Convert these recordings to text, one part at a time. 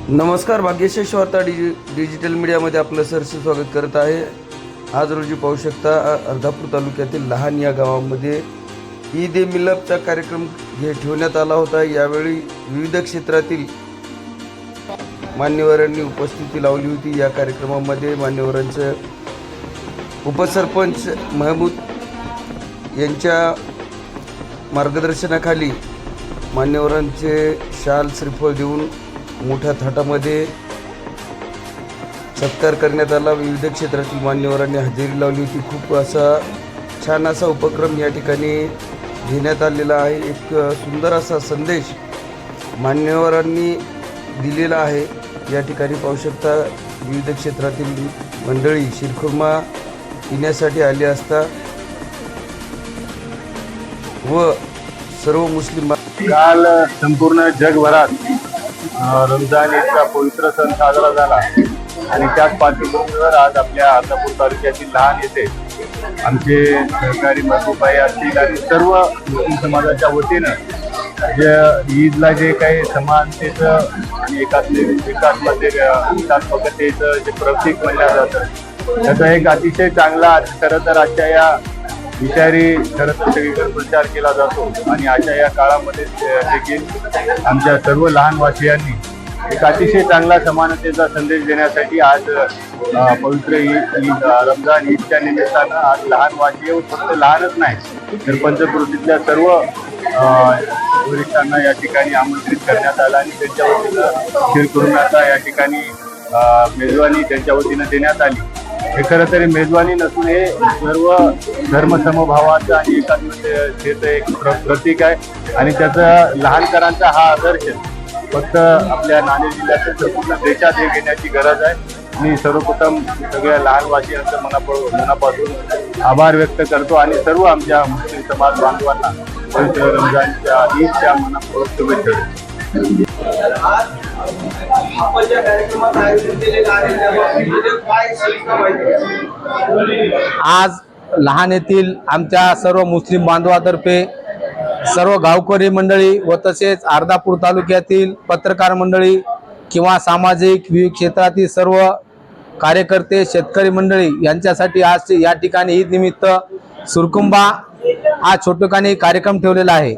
नमस्कार, भाग्यशेष वार्ता डिजिटल मीडियामध्ये आपलं सरसे स्वागत करत आहे। आज रोजी पाहू शकता अर्धापूर तालुक्यातील लहान या गावामध्ये ईद ए मिलादचा कार्यक्रम ठेवण्यात आला होता। यावेळी विविध क्षेत्रातील मान्यवरांनी उपस्थिती लावली होती। या कार्यक्रमामध्ये मान्यवरांचे उपसरपंच महमूद यांच्या मार्गदर्शनाखाली मान्यवरांचे शाल श्रीफळ देऊन मोठ्या थाटामध्ये सत्कार करण्यात आला। विविध क्षेत्रातील मान्यवरांनी हजेरी लावली होती। खूप असा छान असा उपक्रम या ठिकाणी घेण्यात आलेला आहे। एक सुंदर असा संदेश मान्यवरांनी दिलेला आहे। या ठिकाणी पाहू शकता विविध क्षेत्रातील मंडळी शिरखुर्मा पिण्यासाठी आले असता व सर्व मुस्लिम काल संपूर्ण जगभरात रमजान ईदचा पवित्र सण साजरा झाला आणि त्याच पार्श्वभूमीवर आज आपल्या अर्धापूर तालुक्यातील लहान येथे आमचे सहकारी महबूबाई असतील आणि सर्व मुस्लिम समाजाच्या वतीनं जे ईदला जे काही समानतेचं आणि एकात्मकतेचं जे प्रतीक म्हणलं जातं त्याचा एक अतिशय चांगला खरं तर आजच्या या विचारी खरं तर सगळीकडे प्रचार केला जातो आणि अशा या काळामध्ये देखील आमच्या सर्व लहानवासियांनी एक अतिशय चांगला समानतेचा संदेश देण्यासाठी आज पवित्र ईद रमजान ईदच्या निमित्तानं आज लहानवासी फक्त लहानच नाही तर पंचक्रोशीतल्या सर्व वरिष्ठांना या ठिकाणी आमंत्रित करण्यात आलं आणि त्यांच्या वतीनं शिरखुर्म्याचा या ठिकाणी मेजवानी त्यांच्या वतीनं देण्यात आली। हे खरं तरी मेजवानी नसून हे सर्व धर्मसमभावाचं आणि एकात्मतेचं एक प्रतीक आहे आणि त्याचा लहानकरांचा हा आदर्श फक्त आपल्या नांदेड जिल्ह्यातील संपूर्ण देशात हे घेण्याची गरज आहे। मी सर्वप्रथम सगळ्या लहानवासियांचं मनापासून आभार व्यक्त करतो आणि सर्व आमच्या मुस्लिम समाज बांधवांना पवित्र रमजानच्या ईदच्या मनापूर्वक शुभेच्छा देतो। आज लहान येथील आमच्या सर्व मुस्लिम बांधवातर्फे सर्व गावकरी मंडळी व तसेच अर्धापूर तालुक्यातील पत्रकार मंडळी किंवा सामाजिक विविध क्षेत्रातील सर्व कार्यकर्ते शेतकरी मंडळी यांच्यासाठी आज या ठिकाणी ईद निमित्त सुरकुंबा हा छोटेखानी कार्यक्रम ठेवलेला आहे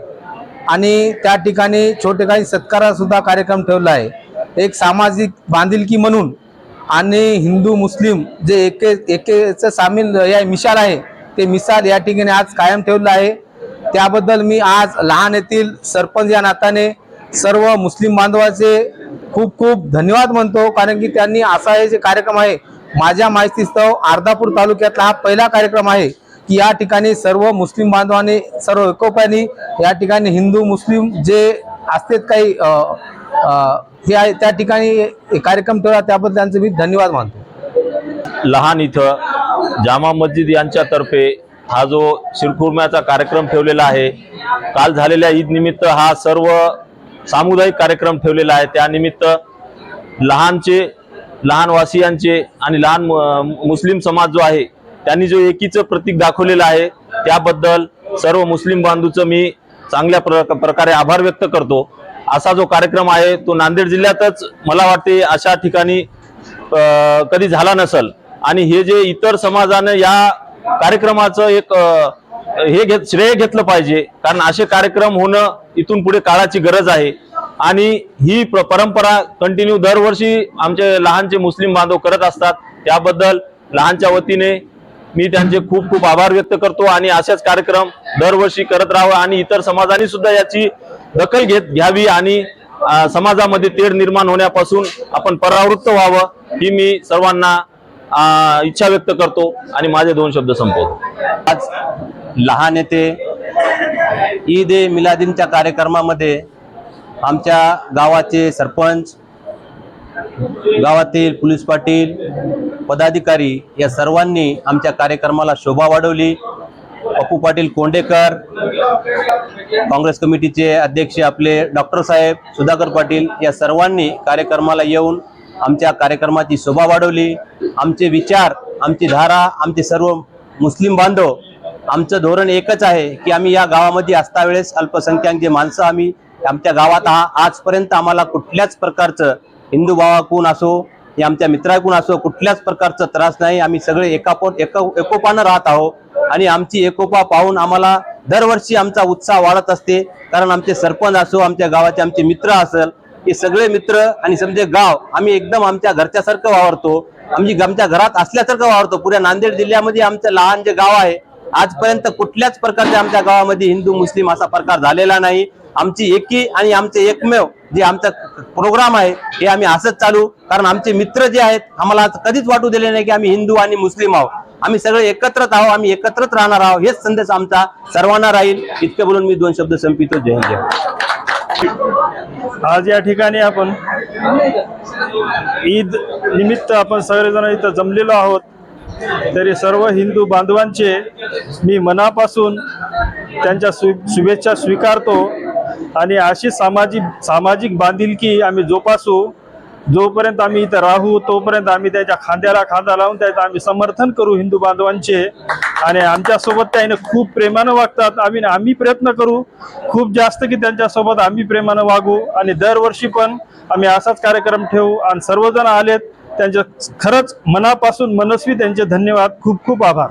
आणि त्या ठिकाणी छोटेखानी सत्कारा सुद्धा कार्यक्रम ठेवला आहे। एक सामाजिक बांधिलकी म्हणून आणि हिंदू मुस्लिम जे एकेचं सामील या मिसाल आहे ते मिसाल या ठिकाणी आज कायम ठेवलं आहे। त्याबद्दल मी आज लहान येथील सरपंच या नात्याने सर्व मुस्लिम बांधवाचे खूप खूप धन्यवाद म्हणतो, कारण की त्यांनी असा हे जे कार्यक्रम आहे माझ्या माहितीस्तव अर्धापूर तालुक्यातला हा पहिला कार्यक्रम आहे की या ठिकाणी सर्व मुस्लिम बांधवांनी सर्व एकोप्याने या ठिकाणी हिंदू मुस्लिम जे असतात काही हे आहे त्या ठिकाणी कार्यक्रम ठेवला, त्याबद्दल त्यांचे मी धन्यवाद मानतो। लहान इथं जामा मस्जिद यांच्यातर्फे हा जो शिरखुर्म्याचा कार्यक्रम ठेवलेला आहे, काल झालेल्या ईद निमित्त हा सर्व सामुदायिक कार्यक्रम ठेवलेला आहे। त्यानिमित्त लहानवासियांचे आणि लहान मुस्लिम समाज जो आहे त्यांनी जो एकीचं प्रतीक दाखवलेलं आहे त्याबद्दल सर्व मुस्लिम बांधूंचं मी चांगल्या प्रकारे आभार व्यक्त करतो। असा जो कार्यक्रम आहे तो नांदेड जिल्ह्यातच मला वाटते अशा ठिकाणी कधी झाला नसेल आणि हे जे इतर समाजाने या कार्यक्रमाचं एक श्रेय घेतलं पाहिजे, कारण असे कार्यक्रम होणं इथून पुढे काळाची गरज आहे आणि ही परंपरा कंटिन्यू दरवर्षी आमचे लहानचे मुस्लिम बांधव करत असतात। त्याबद्दल लहानच्या वतीने मी त्यांचे खूप खूप आभार व्यक्त करतो आणि असेच कार्यक्रम दरवर्षी करत राहावं आणि इतर समाजांनी सुद्धा याची दखल घ्यावी आणि समाजामध्ये तेढ निर्माण होण्यापासून आपण परावृत्त व्हावं ही मी सर्वांना इच्छा व्यक्त करतो आणि माझे 2 शब्द संपवतो। आज लहान येथे ईद ए मिलादीनच्या कार्यक्रमामध्ये आमच्या गावाचे सरपंच, गावातील पोलीस पाटील, पदाधिकारी या सर्वांनी आमच्या कार्यक्रमाला शोभा वाढवली। पप्पू पाटील कोंडेकर, काँग्रेस कमिटीचे अध्यक्ष आपले डॉक्टर साहेब सुधाकर पाटील या सर्वांनी कार्यक्रमाला येऊन आमच्या कार्यक्रमाची शोभा वाढवली। आमचे विचार, आमची धारा, आमचे सर्व मुस्लिम बांधव आमचं धोरण एकच आहे की आम्ही या गावामध्ये असता वेळेस अल्पसंख्याक जे माणसं आम्ही आमच्या गावात आजपर्यंत आम्हाला कुठल्याच प्रकारचं हिंदू भावाकून असो या आमच्या मित्राकून असो कुठल्याच प्रकारचा त्रास नाही. आम्ही सगळे एकोपानं राहत आहोत आणि आमची एकोपा पाहून आम्हाला दरवर्षी आमचा उत्साह वाढत असते. कारण आमचे सरपंच असो, आमच्या गावाचे आमचे मित्र असेल, हे सगळे मित्र आणि समजे गाव आम्ही एकदम आमच्या घरच्यासारखं वावरतो, आमच्या घरात असल्यासारखं वावरतो. पुऱ्या नांदेड जिल्ह्यामध्ये आमचं लहान जे गाव आहे, आजपर्यंत कुठल्याच प्रकारच्या आमच्या गावामध्ये हिंदू मुस्लिम असा प्रकार झालेला नाही. आमची एकी आणि आमचे एकमेव जे आमचा प्रोग्राम आहे हे आम्ही असंच चालू, कारण आमचे मित्र जे आहेत आम्हाला कधीच वाटू दिले नाही की आम्ही हिंदू आणि मुस्लिम आहोत. आम्ही सगळे एकत्रच आहोत, आम्ही एकत्रच राहणार आहोत, हेच संदेश आमचा सर्वांना राहील. इतके बोलून मी 2 शब्द संपितो. जय हिंद. आज या ठिकाणी आपण ईद निमित्त आपण सगळेजण इथं जमलेलो आहोत. तरी सर्व हिंदू बांधवांचे मी मनापासून त्यांच्या शुभेच्छा स्वीकारतो आणि अशी सामाजिक बांधिलकी आम्ही जोपासू. जोपर्यंत आम्ही इथं राहू तोपर्यंत आम्ही त्याच्या खांद्याला खांदा लावून त्याचं आम्ही समर्थन करू हिंदू बांधवांचे. आणि आमच्यासोबत त्याने खूप प्रेमानं वागतात. आम्ही प्रयत्न करू खूप जास्त की त्यांच्यासोबत आम्ही प्रेमानं वागू. आणि दरवर्षी पण आम्ही असाच कार्यक्रम ठेवू. आणि सर्वजण आलेत त्यांचे खरंच मनापासून मनस्वी त्यांचे धन्यवाद. खूप खूप आभार.